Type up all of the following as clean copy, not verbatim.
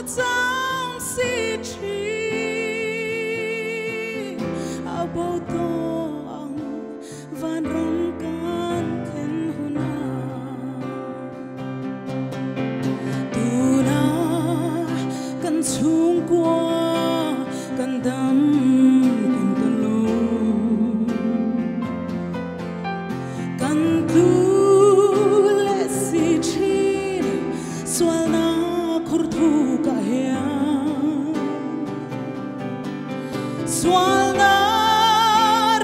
trong si chi bao tong van ram kan khen huna tu na kan chung qua kan dam kan tulu kan tu le si chi swal na khur thu ka hea swal na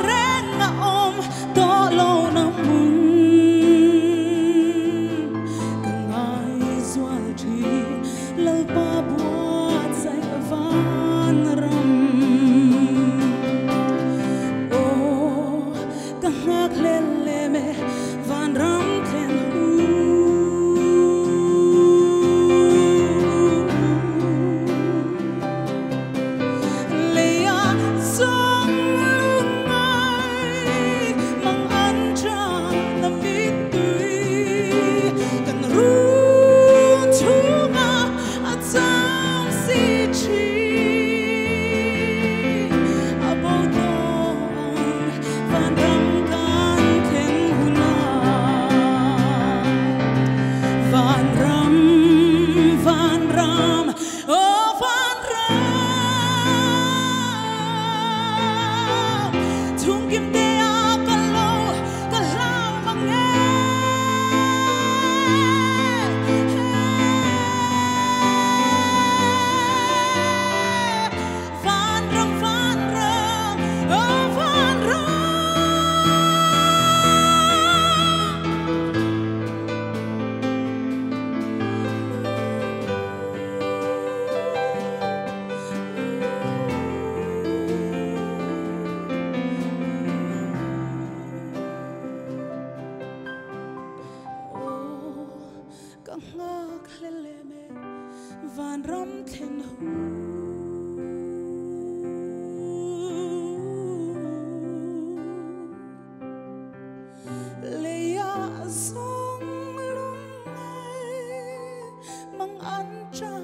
ren na om to lo na mun kangai swal chi lal pa buat sai van ram o kangak le le me van ram khen ngak lele me van ram khen hu le ya song lung ai mang an cha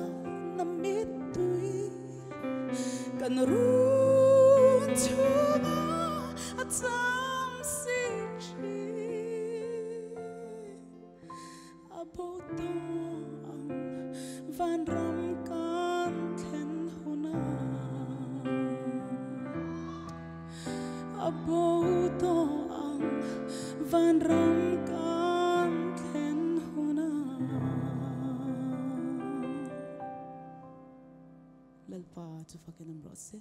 na mit tui kan run chunga a cham si chi about ang van ram kan khen huna about ang van ram kan khen huna lalpa tu fakin amrose